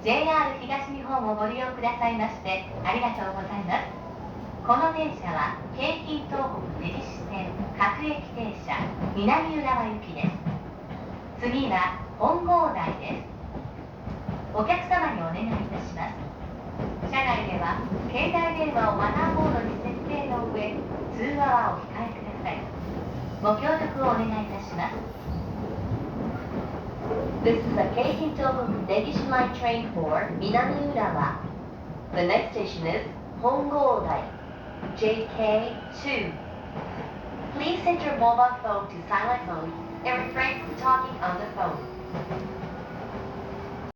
JR 東日本をご利用くださいましてありがとうございます。この電車は京浜東北根岸線各駅停車南浦和行きです。次は本郷台です。お客様にお願いいたします。車内では携帯電話をマナーモードに設定の上、通話はお控えください。ご協力をお願いいたします。This is a Keihei Tohoku Negishi Line train for Minami Urawa. The next station is Hongodai, JK2. Please set your mobile phone to silent mode and refrain from talking on the phone.